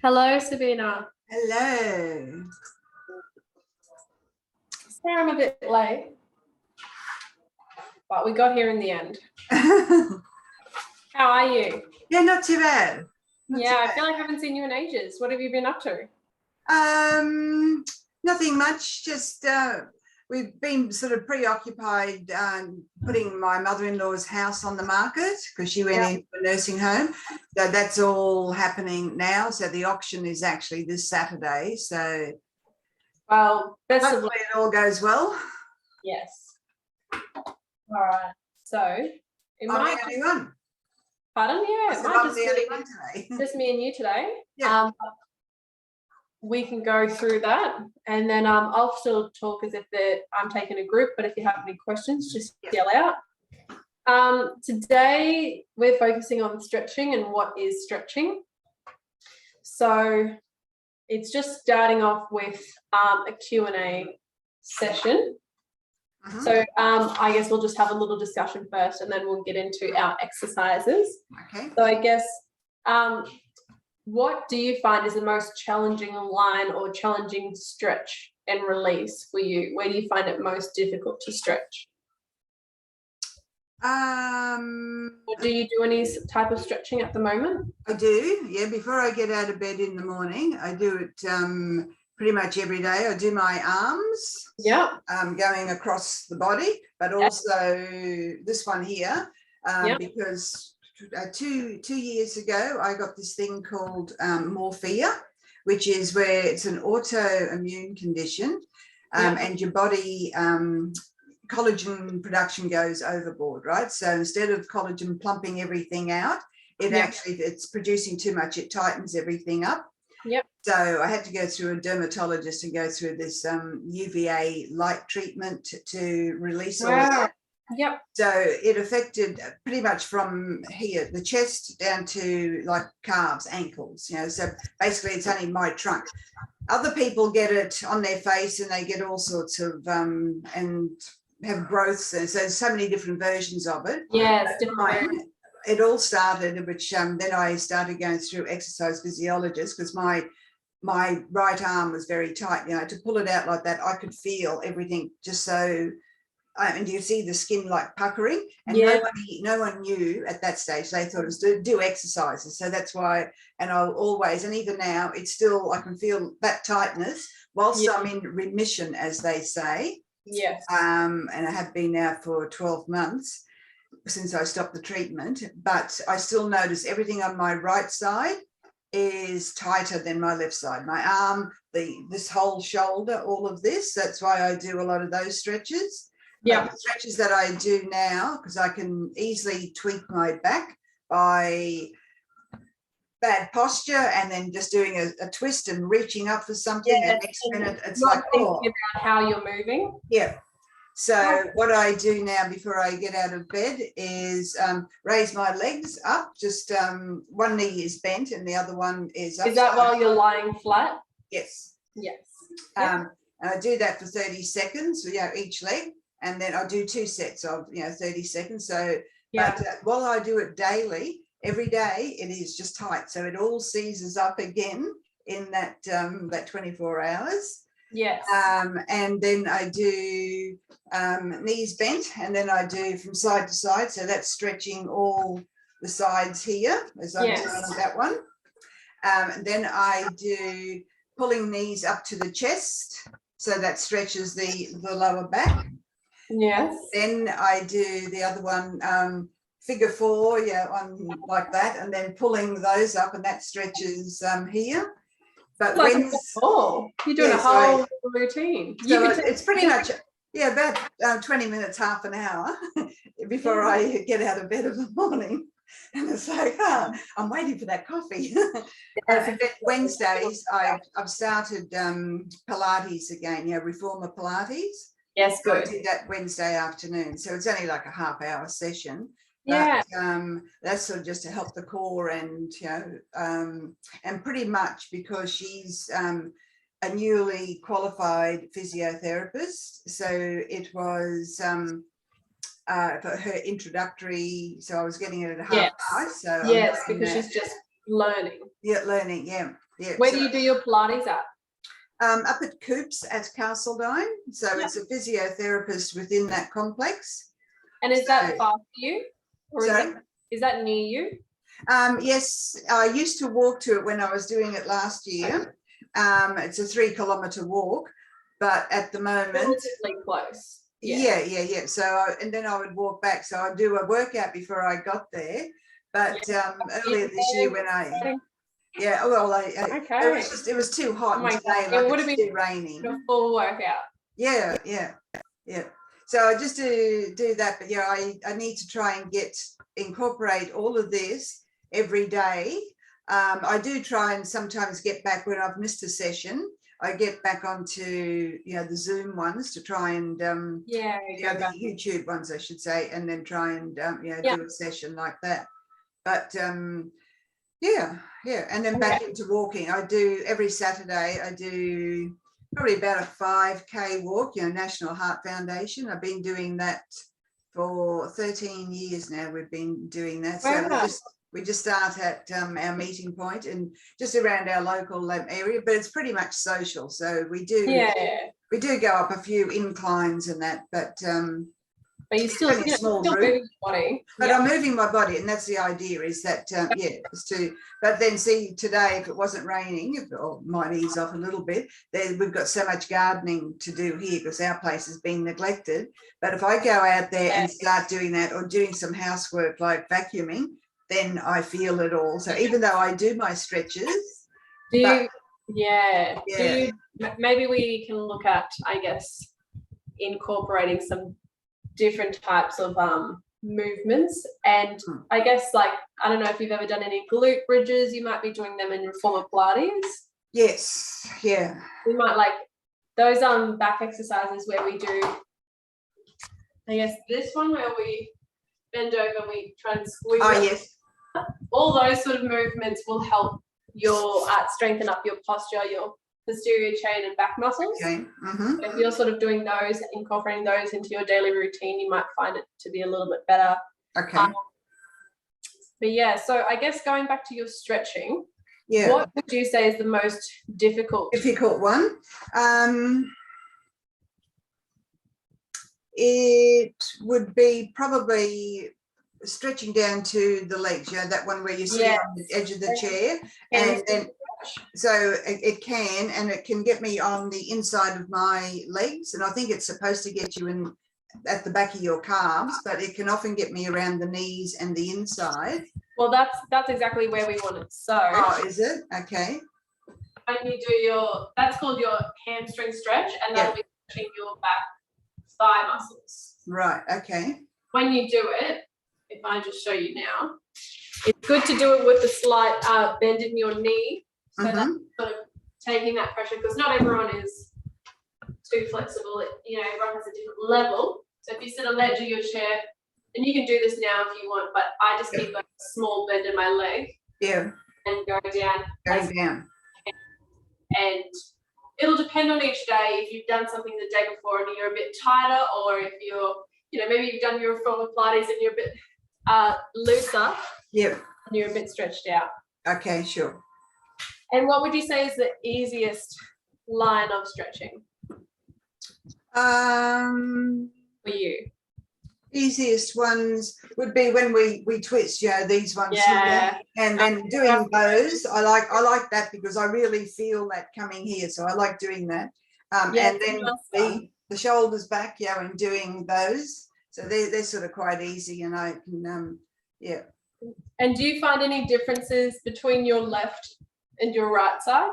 Hello, Sabina. Hello. Sorry I'm a bit late, but we got here in the end. How are you? Yeah, not too bad. I feel like I haven't seen you in ages. What have you been up to? Nothing much. Just we've been sort of preoccupied putting my mother-in-law's house on the market because she went into a nursing home. So that's all happening now. So the auction is actually this Saturday. So Well, hopefully it all goes well. Yes. All right. So it I'm might the only one. Pardon? Yeah, it might just the only one today. Just me and you today. Yeah. We can go through that, and then I'll still talk as if I'm taking a group, but if you have any questions, just yell out. Today we're focusing on stretching and what is stretching. So it's just starting off with a Q&A session. So I guess we'll just have a little discussion first, and then we'll get into our exercises. Okay. So I guess what do you find is the most challenging line or challenging stretch and release for you? Where do you find it most difficult to stretch? Or do you do any type of stretching at the moment? I do, yeah. Before I get out of bed in the morning, I do it pretty much every day. I do my arms, going across the body, but also this one here, because 2 years ago I got this thing called morphea, which is where it's an autoimmune condition, and your body collagen production goes overboard, right? So instead of collagen plumping everything out, it's producing too much. It tightens everything up. So I had to go through a dermatologist and go through this UVA light treatment to release all of that. So it affected pretty much from here, the chest, down to like calves, ankles, so basically it's only my trunk. Other people get it on their face and they get all sorts of and have growths, and so many different versions of it. Mine, it all started, which then I started going through exercise physiologists because my right arm was very tight. To pull it out like that, I could feel everything just so. And you see the skin like puckering, and no one knew at that stage. They thought it was do exercises. So that's why, and I'll always, and even now, it's still, I can feel that tightness whilst I'm in remission, as they say. And I have been now for 12 months since I stopped the treatment, but I still notice everything on my right side is tighter than my left side. My arm, this whole shoulder, all of this. That's why I do a lot of those stretches. The stretches that I do now, because I can easily tweak my back by bad posture and then just doing a twist and reaching up for something, and next minute it's like thinking about how you're moving. So what I do now before I get out of bed is raise my legs up, just one knee is bent and the other one is up. Is that while you're lying flat? Yes. And I do that for 30 seconds, each leg. And then I do 2 sets of 30 seconds. So but while I do it daily, every day, it is just tight. So it all seizes up again in that 24 hours. And then I do knees bent, and then I do from side to side. So that's stretching all the sides here as I'm doing that one. And then I do pulling knees up to the chest. So that stretches the lower back. Then I do the other one, figure 4, on like that, and then pulling those up, and that stretches here. But like you're doing a whole routine. So it's pretty much about 20 minutes, half an hour before I get out of bed in the morning. And it's like, I'm waiting for that coffee. Wednesdays, I've started Pilates again, reformer Pilates. Good. I do that Wednesday afternoon, so it's only like a half-hour session. But that's sort of just to help the core, and and pretty much because she's a newly qualified physiotherapist, so it was for her introductory. So I was getting it at half price. So because she's just learning. Learning. Yeah. Where do you do your Pilates at? Up at Coops at Castledine. So it's a physiotherapist within that complex. And is that far for you? Or sorry? Is that near you? Yes, I used to walk to it when I was doing it last year. It's a 3-kilometre walk, but at the moment, relatively close. Yeah. So, and then I would walk back. So I'd do a workout before I got there. But earlier this year when it was too hot and today it would have been too raining. A full workout. Yeah. So I just do that, but I need to try and incorporate all of this every day. I do try and sometimes get back when I've missed a session. I get back onto the Zoom ones to try and the YouTube ones, I should say, and then try and do a session like that. But and then back into walking. I do every Saturday. I do probably about a 5K walk. National Heart Foundation. I've been doing that for 13 years now. We've been doing that. So we just start at our meeting point and just around our local area, but it's pretty much social. So we do go up a few inclines and that, but you're still moving your body. But I'm moving my body, and that's the idea. Is that is to. But then see today, if it wasn't raining, it might ease off a little bit. We've got so much gardening to do here because our place has been neglected. But if I go out there and start doing that, or doing some housework like vacuuming, then I feel it all. So even though I do my stretches, maybe we can look at, I guess, incorporating some different types of movements. And I guess, like, I don't know if you've ever done any glute bridges. You might be doing them in your form of Pilates. Yes. Yeah. We might like those back exercises where we do, I guess, this one where we bend over, we try and squeeze. Oh, yes. All those sort of movements will help your strengthen up your posture, your posterior chain and back muscles. Okay. Mm-hmm. If you're sort of doing those, incorporating those into your daily routine, you might find it to be a little bit better. Okay. But so I guess going back to your stretching, what would you say is the most difficult one? It would be probably stretching down to the legs, that one where you sit on the edge of the chair, and then so it can get me on the inside of my legs, and I think it's supposed to get you in at the back of your calves, but it can often get me around the knees and the inside. Well, that's exactly where we want it. So is it? Okay. When you do that's called your hamstring stretch, and that'll be stretching your back thigh muscles. Right. Okay. When you do it, if I just show you now, it's good to do it with a slight bend in your knee, so that's sort of taking that pressure, because not everyone is too flexible. Everyone has a different level. So if you sit on the edge of your chair, and you can do this now if you want, but I just keep a small bend in my leg. Yeah. And go down. Going down. And it'll depend on each day. If you've done something the day before and you're a bit tighter, or if you're, maybe you've done your form of Pilates and you're a bit looser. Yeah. And you're a bit stretched out. Okay, sure. And what would you say is the easiest line of stretching? For you? Easiest ones would be when we twist, these ones here, and then doing those. I like that because I really feel that coming here, so I like doing that. And then the shoulders back, and doing those. So they're sort of quite easy, and I can And do you find any differences between your left and your right side?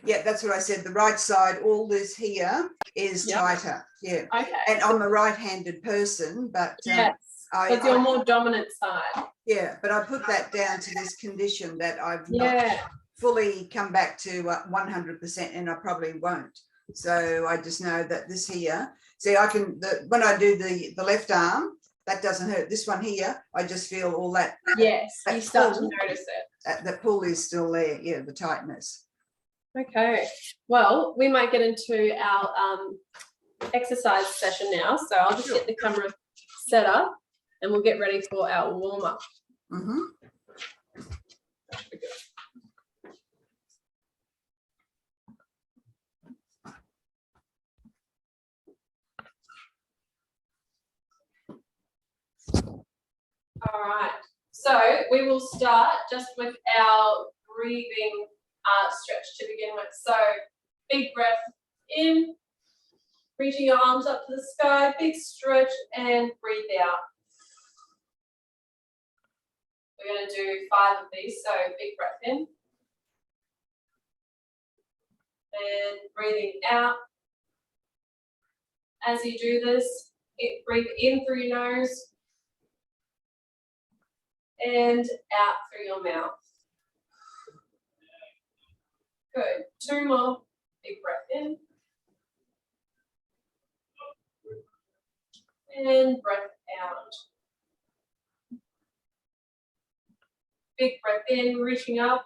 Yeah, that's what I said. The right side, all this here is tighter. Yeah. Okay. And I'm a right-handed person, but because you're more dominant side. Yeah, but I put that down to this condition that I've not fully come back to 100%, and I probably won't. So I just know that this here, see, I can when I do the left arm, that doesn't hurt. This one here, I just feel all that. Yes, you start to notice it. The pull is still there. Yeah, the tightness. Okay, well, we might get into our exercise session now. So I'll just get the camera set up and we'll get ready for our warm-up. we will start just with our breathing stretch to begin with. So big breath in, reaching your arms up to the sky, big stretch, and breathe out. We're going to do 5 of these, so big breath in. And breathing out. As you do this, breathe in through your nose and out through your mouth. Good. 2 more. Big breath in. And breath out. Big breath in, reaching up.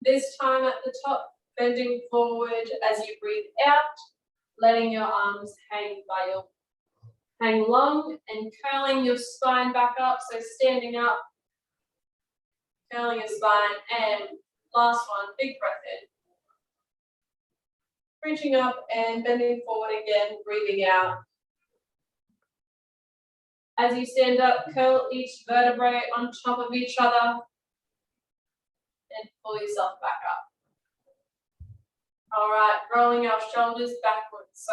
This time at the top, bending forward as you breathe out, letting your arms hang long and curling your spine back up. So standing up, curling your spine, and last one, big breath in. Reaching up and bending forward again, breathing out. As you stand up, curl each vertebrae on top of each other and pull yourself back up. All right, rolling our shoulders backwards. So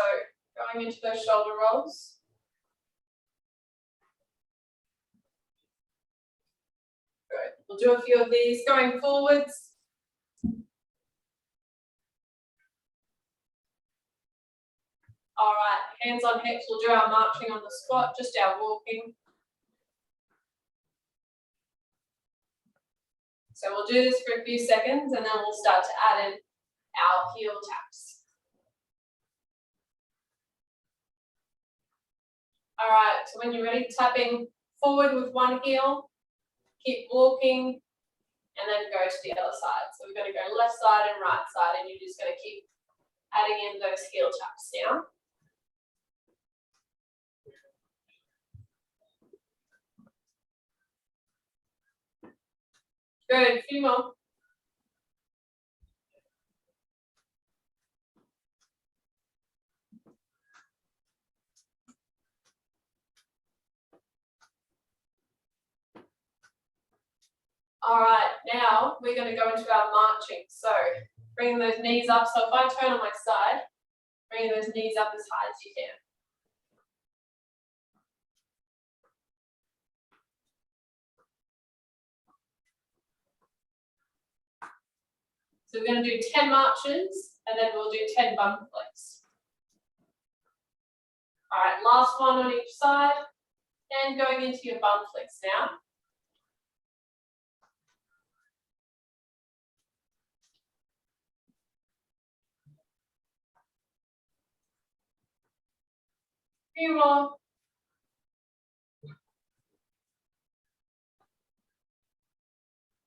going into those shoulder rolls. Good. We'll do a few of these going forwards. All right, hands on hips, we'll do our marching on the squat, just our walking. So we'll do this for a few seconds and then we'll start to add in our heel taps. All right, so when you're ready, tapping forward with one heel, keep walking, and then go to the other side. So we're going to go left side and right side, and you're just going to keep adding in those heel taps now. Good, a few more. All right, now we're going to go into our marching. So bringing those knees up. So if I turn on my side, bringing those knees up as high as you can. So we're going to do 10 marches and then we'll do 10 bum flicks. All right, last one on each side and going into your bum flicks now. Few more.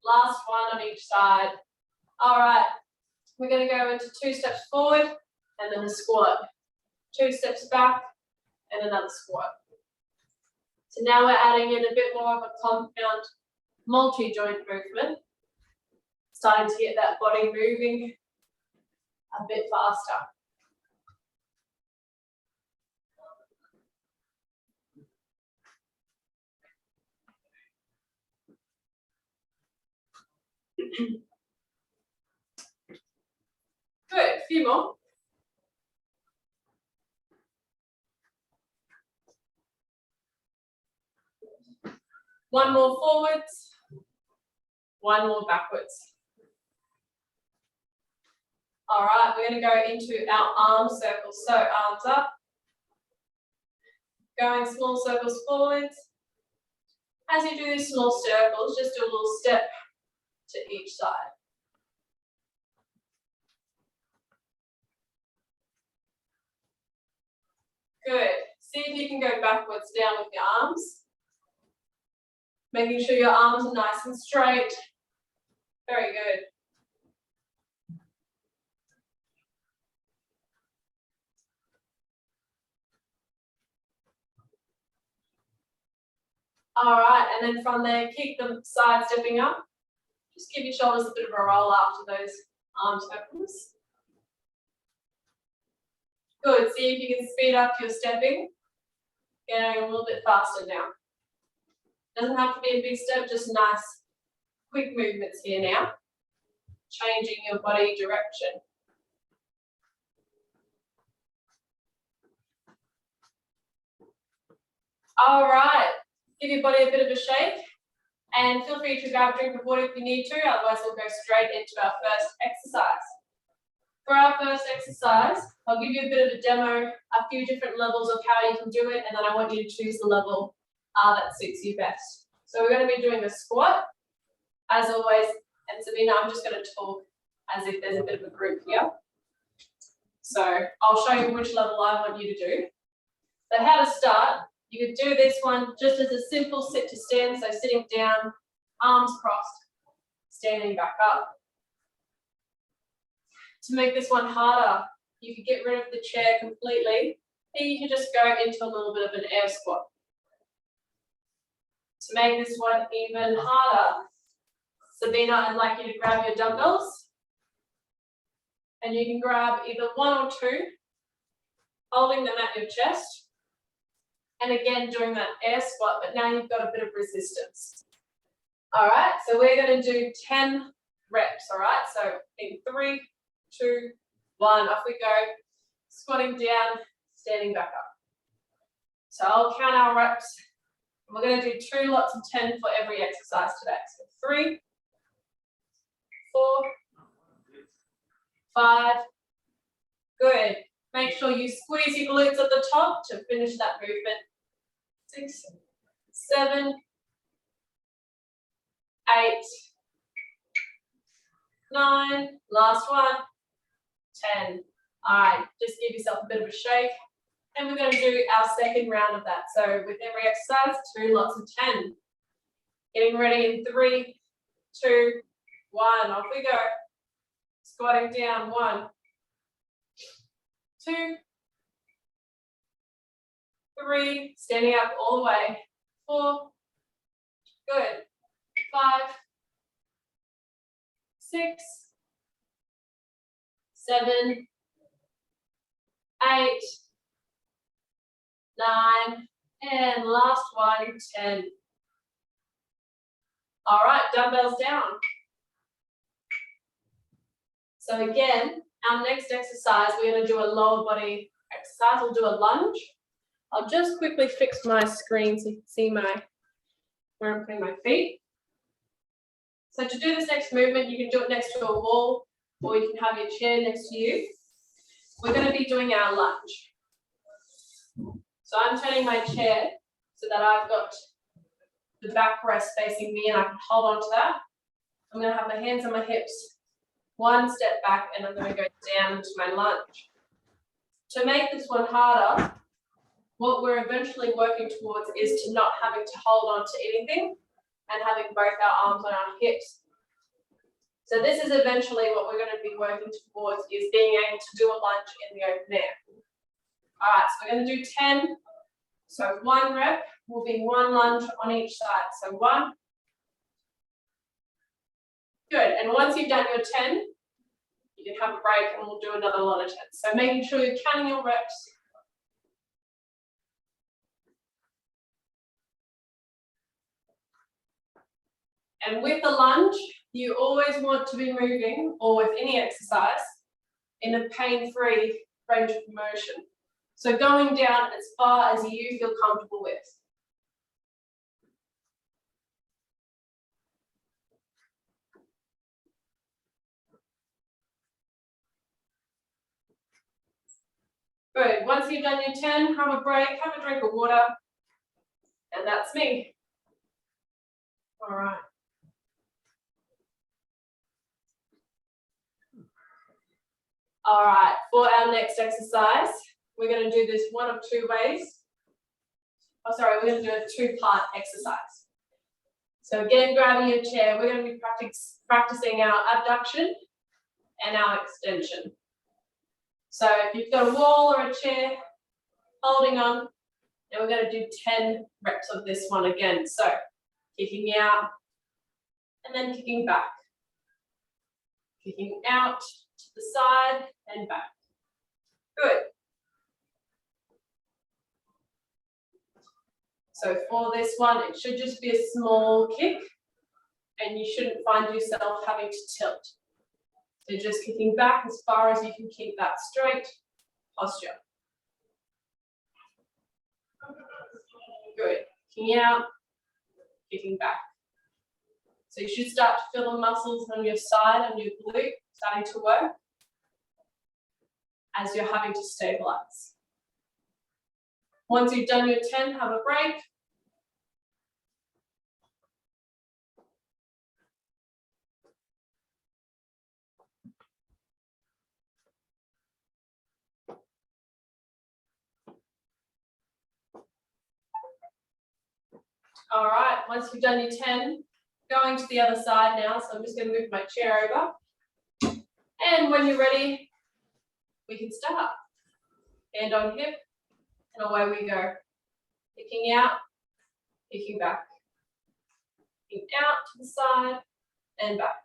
Last one on each side. All right, we're going to go into 2 steps forward and then a squat. 2 steps back and another squat. So now we're adding in a bit more of a compound multi-joint movement. Starting to get that body moving a bit faster. Good, a few more. One more forwards, one more backwards. All right, we're going to go into our arm circles. So arms up, going small circles forwards. As you do these small circles, just do a little step to each side. Good. See if you can go backwards down with your arms. Making sure your arms are nice and straight. Very good. All right, and then from there, keep them side stepping up. Just give your shoulders a bit of a roll after those arm circles. Good, see if you can speed up your stepping. Going a little bit faster now. Doesn't have to be a big step, just nice, quick movements here now. Changing your body direction. All right, give your body a bit of a shake and feel free to grab a drink of water if you need to, otherwise we'll go straight into our first exercise. For our first exercise, I'll give you a bit of a demo, a few different levels of how you can do it, and then I want you to choose the level that suits you best. So we're going to be doing a squat, as always, and Sabina, I'm just going to talk as if there's a bit of a group here. So I'll show you which level I want you to do. But how to start, you could do this one just as a simple sit to stand, so sitting down, arms crossed, standing back up. To make this one harder, you could get rid of the chair completely, and you can just go into a little bit of an air squat. To make this one even harder, Sabina, I'd like you to grab your dumbbells, and you can grab either one or two, holding them at your chest, and again doing that air squat, but now you've got a bit of resistance. All right, so we're going to do 10 reps, all right? So in 3, 2, 1, off we go. Squatting down, standing back up. So I'll count our reps. We're going to do 2 lots of 10 for every exercise today. So 3, 4, 5. Good. Make sure you squeeze your glutes at the top to finish that movement. 6, 7, 8, 9. Last one. 10. All right, just give yourself a bit of a shake. And we're going to do our second round of that. So with every exercise, 2 lots of 10. Getting ready in 3, 2, 1. Off we go. Squatting down. 1, 2, 3. Standing up all the way. 4. Good. 5, 6, 7, 8, 9, and last one, 10. All right, dumbbells down. So again, our next exercise, we're going to do a lower body exercise. We'll do a lunge. I'll just quickly fix my screen so you can see where I'm putting my feet. So to do this next movement, you can do it next to a wall, or you can have your chair next to you. We're going to be doing our lunge. So I'm turning my chair so that I've got the backrest facing me and I can hold on to that. I'm going to have my hands on my hips, 1 step back, and I'm going to go down into my lunge. To make this one harder, what we're eventually working towards is to not having to hold on to anything and having both our arms on our hips. So this is eventually what we're going to be working towards, is being able to do a lunge in the open air. All right, so we're going to do 10. So 1 rep will be 1 lunge on each side. So 1. Good, and once you've done your 10, you can have a break and we'll do another lot of 10. So making sure you're counting your reps. And with the lunge, you always want to be moving, or with any exercise, in a pain-free range of motion. So going down as far as you feel comfortable with. Good. Once you've done your 10, have a break, have a drink of water, and that's me. All right. All right, for our next exercise, we're going to do this 1 of 2 ways. Oh, sorry, we're going to do a 2-part exercise. So again, grabbing your chair, we're going to be practicing our abduction and our extension. So if you've got a wall or a chair, holding on, and we're going to do 10 reps of this one again. So kicking out and then kicking back. Kicking out to the side and back. Good. So for this one, it should just be a small kick and you shouldn't find yourself having to tilt. So just kicking back as far as you can keep that straight posture. Good. Kicking out, kicking back. So you should start to feel the muscles on your side and your glute starting to work as you're having to stabilize. Once you've done your 10, have a break. All right, once you've done your 10, going to the other side now. So I'm just going to move my chair over. And when you're ready, we can start. Hand on hip, and away we go. Kicking out, kicking back. Kicking out to the side and back.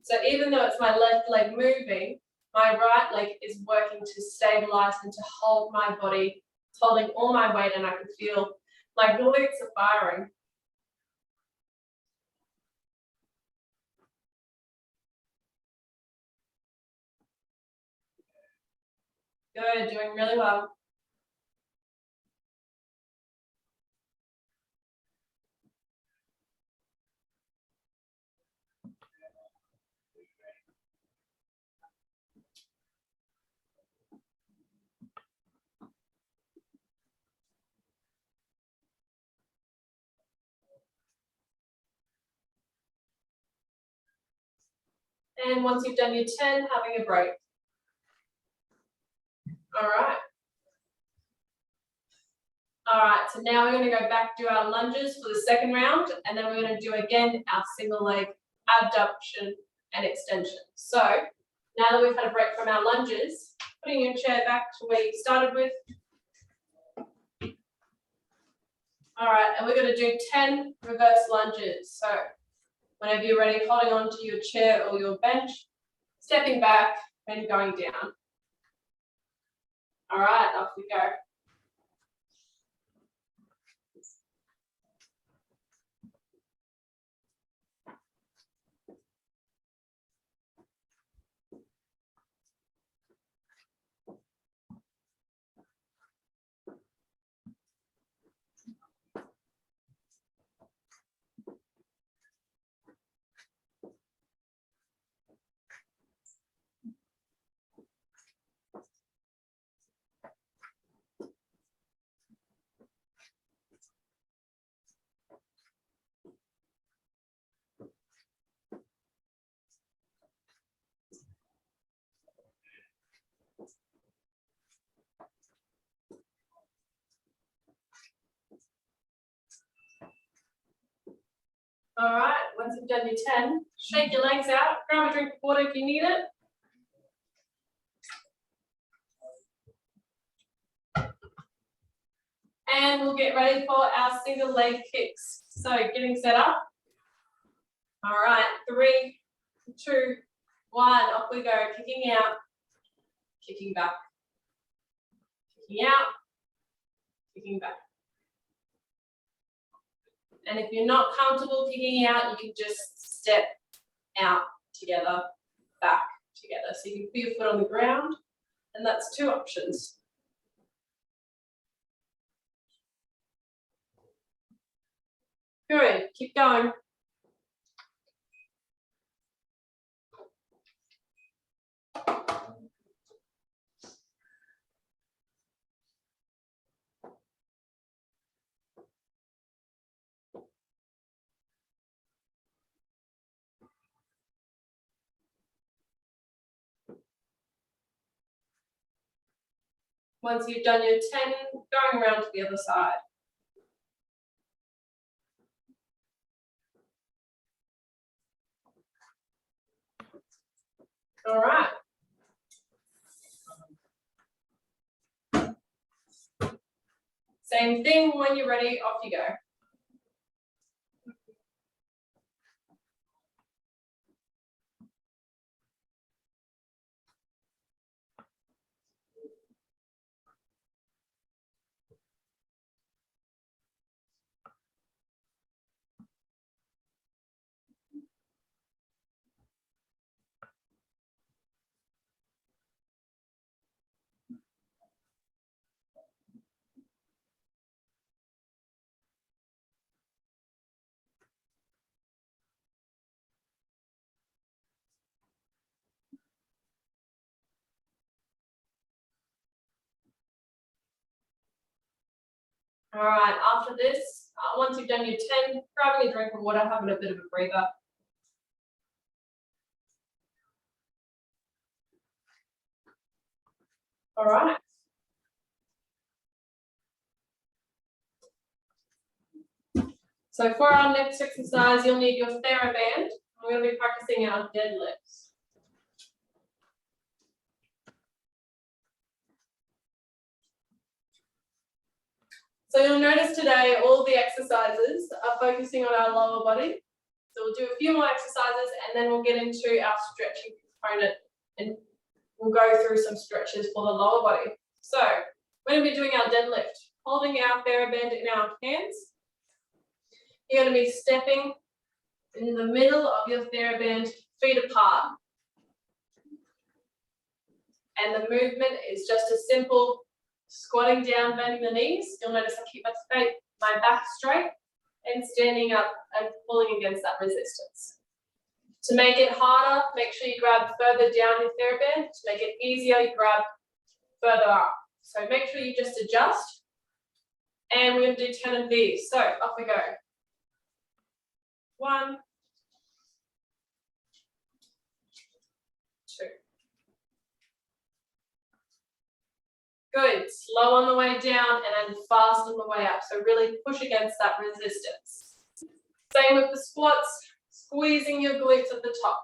So even though it's my left leg moving, my right leg is working to stabilize and to hold my body. It's holding all my weight, and I can feel my glutes are firing. Good, doing really well. And once you've done your 10, having a break. All right. All right, so now we're going to go back to our lunges for the second round, and then we're going to do again our single leg abduction and extension. So now that we've had a break from our lunges, putting your chair back to where you started with. All right, and we're going to do 10 reverse lunges. So whenever you're ready, holding on to your chair or your bench, stepping back and going down. All right, off we go. All right, once you've done your 10, shake your legs out, grab a drink of water if you need it. And we'll get ready for our single leg kicks. So getting set up. All right, 3, 2, 1, off we go. Kicking out, kicking back. Kicking out, kicking back. And if you're not comfortable kicking out, you can just step out together, back together. So you can put your foot on the ground, and that's 2 options. Good, keep going. Once you've done your 10, going around to the other side. All right. Same thing, when you're ready, off you go. All right, after this, once you've done your 10, grabbing a drink of water, having a bit of a breather. All right. So for our next exercise, you'll need your TheraBand. We're going to be practicing our deadlifts. So you'll notice today all the exercises are focusing on our lower body. So we'll do a few more exercises and then we'll get into our stretching component and we'll go through some stretches for the lower body. So we're going to be doing our deadlift, holding our TheraBand in our hands. You're going to be stepping in the middle of your TheraBand, feet apart. And the movement is just a simple squatting down, bending the knees. You'll notice I keep my back straight and standing up and pulling against that resistance. To make it harder, make sure you grab further down your TheraBand. To make it easier, you grab further up. So make sure you just adjust. And we're going to do 10 of these. So off we go. 1, 2. Good. Slow on the way down and then fast on the way up. So really push against that resistance. Same with the squats, squeezing your glutes at the top.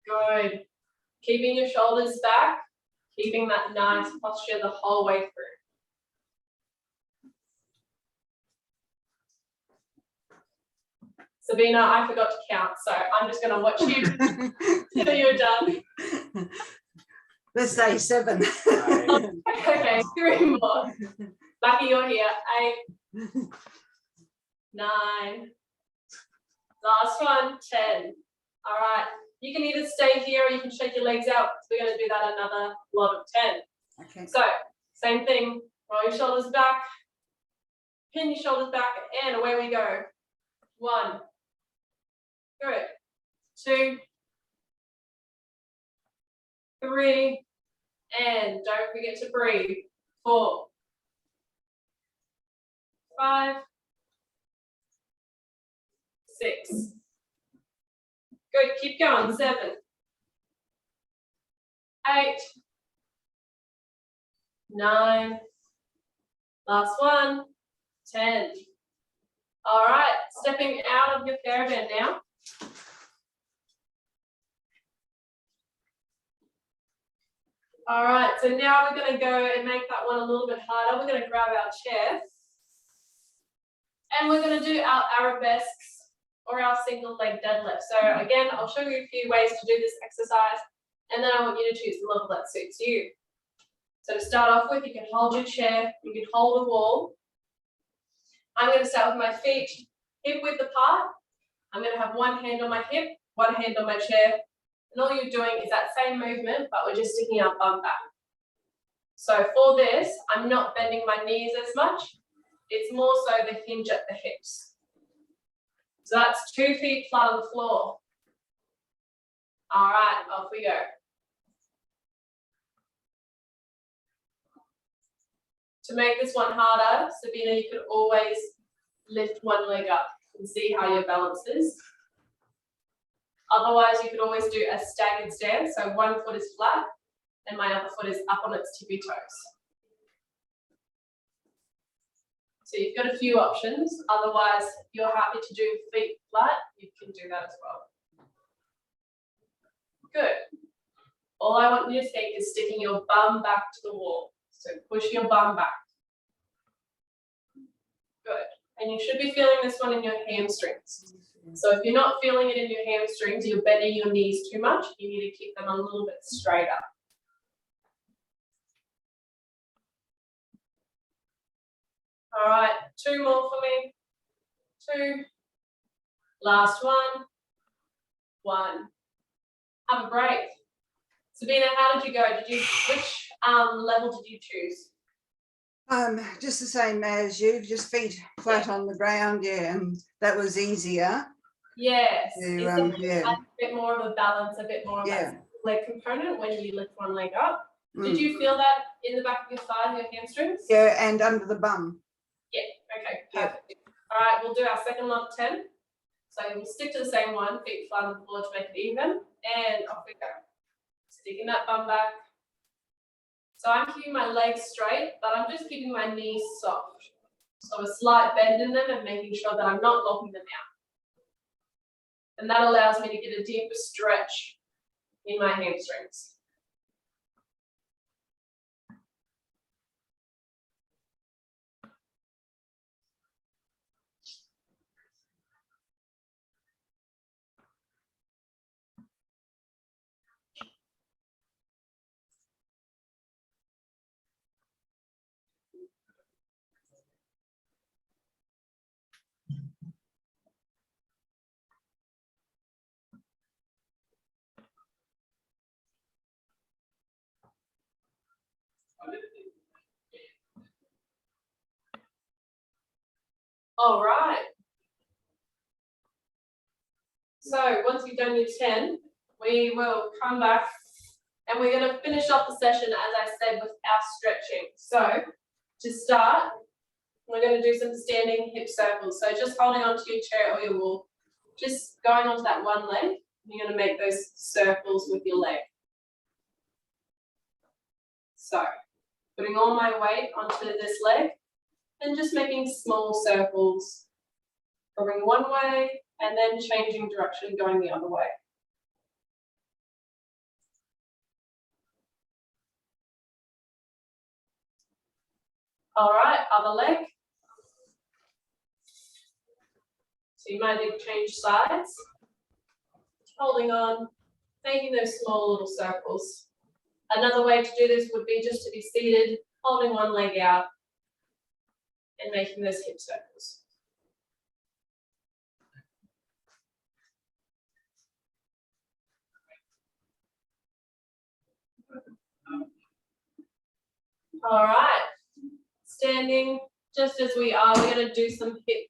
Good. Keeping your shoulders back, keeping that nice posture the whole way through. Sabina, I forgot to count, so I'm just going to watch you till you're done. Let's say 7. Okay, 3 more. Lucky you're here. 8, 9. Last one, 10. All right. You can either stay here or you can shake your legs out. We're going to do that another lot of 10. Okay. So, same thing. Roll your shoulders back. Pin your shoulders back, and away we go. 1. Good. 2, 3, and don't forget to breathe. 4, 5, 6. Good, keep going. 7, 8, 9. Last one, 10. All right, stepping out of your TheraBand now. All right, so now we're going to go and make that one a little bit harder. We're going to grab our chair. And we're going to do our Arabesques or our single leg deadlift. So again, I'll show you a few ways to do this exercise. And then I want you to choose the level that suits you. So to start off with, you can hold your chair, you can hold a wall. I'm going to start with my feet hip width apart. I'm going to have one hand on my hip, one hand on my chair. And all you're doing is that same movement, but we're just sticking our bum back. So for this, I'm not bending my knees as much. It's more so the hinge at the hips. So that's 2 feet flat on the floor. All right, off we go. To make this one harder, Sabina, you could always lift one leg up and see how your balance is. Otherwise, you could always do a staggered stance. So one foot is flat and my other foot is up on its tippy toes. So you've got a few options. Otherwise, if you're happy to do feet flat, you can do that as well. Good. All I want you to think is sticking your bum back to the wall. So push your bum back. Good. And you should be feeling this one in your hamstrings. So if you're not feeling it in your hamstrings, you're bending your knees too much, you need to keep them a little bit straighter. All right, 2 more for me. 2. Last one. 1. Have a break. Sabina, how did you go? Which level did you choose? Just the same as you, just feet flat on the ground, yeah, and that was easier. Yes, Yeah. A bit more of a balance, a bit more of a leg component when you lift one leg up. Did you feel that in the back of your thigh and your hamstrings? Yeah, and under the bum. Yeah, okay, perfect. All right, we'll do our second one of 10. So we'll stick to the same one, feet flat on the floor to make it even, and off we go. Sticking that bum back. So I'm keeping my legs straight, but I'm just keeping my knees soft. So a slight bend in them and making sure that I'm not locking them out. And that allows me to get a deeper stretch in my hamstrings. All right. So once you've done your 10, we will come back and we're going to finish off the session, as I said, with our stretching. So to start, we're going to do some standing hip circles. So just holding onto your chair or your wall, just going onto that one leg. You're going to make those circles with your leg. So putting all my weight onto this leg and just making small circles, going one way and then changing direction, going the other way. All right, other leg. So you might need to change sides. Holding on, making those small little circles. Another way to do this would be just to be seated, holding one leg out and making those hip circles. All right, standing just as we are, we're going to do some hip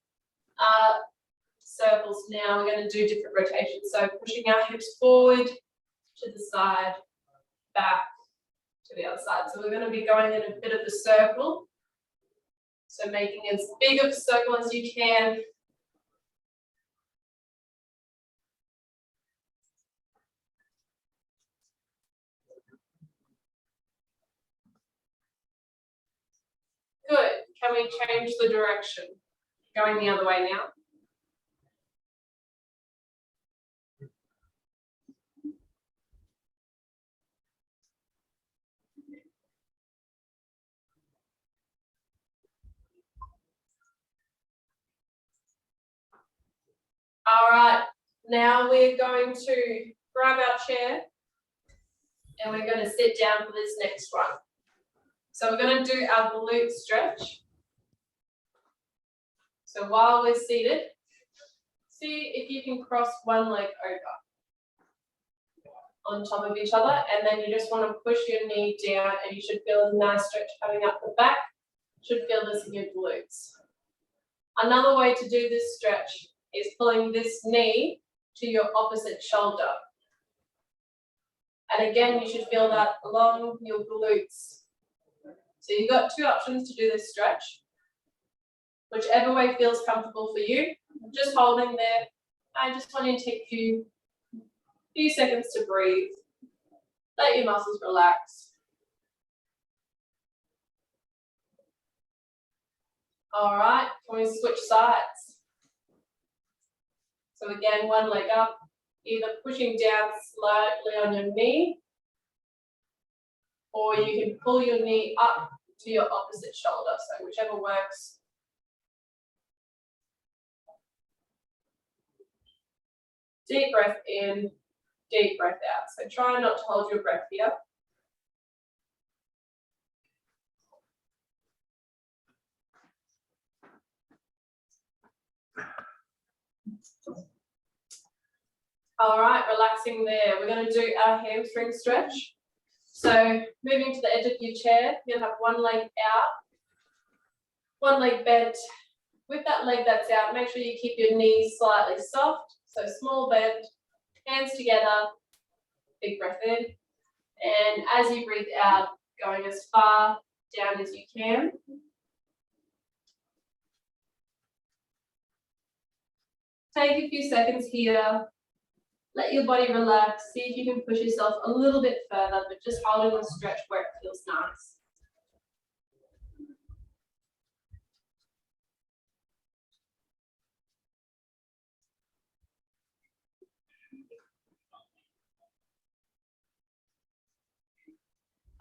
circles now. We're going to do different rotations. So pushing our hips forward, to the side, back, to the other side. So we're going to be going in a bit of a circle. So making as big of a circle as you can. Good. Can we change the direction? Going the other way now. All right, now we're going to grab our chair and we're going to sit down for this next one. So we're going to do our glute stretch. So while we're seated, see if you can cross one leg over on top of each other, and then you just want to push your knee down and you should feel a nice stretch coming up the back. Should feel this in your glutes. Another way to do this stretch is pulling this knee to your opposite shoulder. And again, you should feel that along your glutes. So you've got two options to do this stretch. Whichever way feels comfortable for you. Just holding there. I just want you to take a few seconds to breathe. Let your muscles relax. All right, can we switch sides? So again, one leg up, either pushing down slightly on your knee, or you can pull your knee up to your opposite shoulder, so whichever works. Deep breath in, deep breath out. So try not to hold your breath here. All right, relaxing there. We're going to do our hamstring stretch. So moving to the edge of your chair, you'll have one leg out, one leg bent. With that leg that's out, make sure you keep your knees slightly soft. So small bend, hands together, big breath in And as you breathe out, going as far down as you can. Take a few seconds here. Let your body relax. See if you can push yourself a little bit further, but just holding the stretch where it feels nice.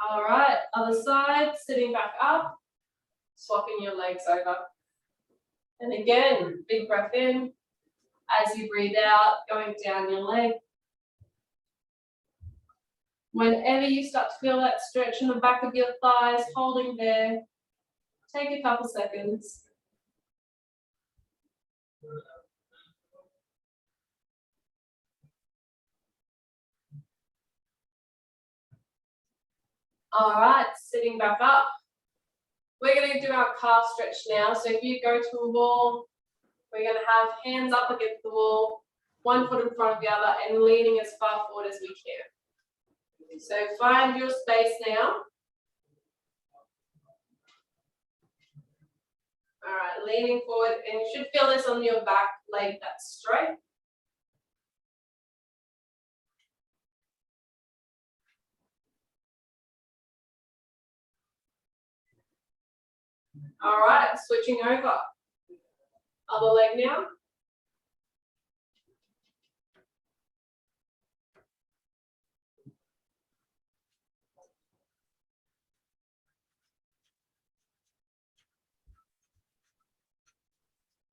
All right, other side, sitting back up, swapping your legs over. And again, big breath in. As you breathe out, going down your leg. Whenever you start to feel that stretch in the back of your thighs, holding there, take a couple seconds. All right, sitting back up. We're going to do our calf stretch now. So if you go to a wall, we're going to have hands up against the wall, one foot in front of the other, and leaning as far forward as we can. So find your space now. All right, leaning forward, and you should feel this on your back leg that's straight. All right, switching over. Other leg now.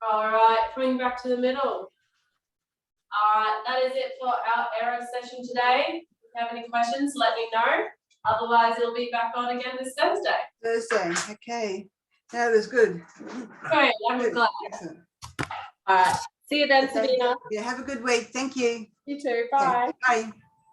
All right, coming back to the middle. All right, that is it for our aero session today. If you have any questions, let me know. Otherwise, it'll be back on again this Thursday. Thursday, okay. That was good. Great, I'm glad. Excellent. All right, see you then, Okay. Sabina. Yeah, have a good week. Thank you. You too, bye. Okay, bye.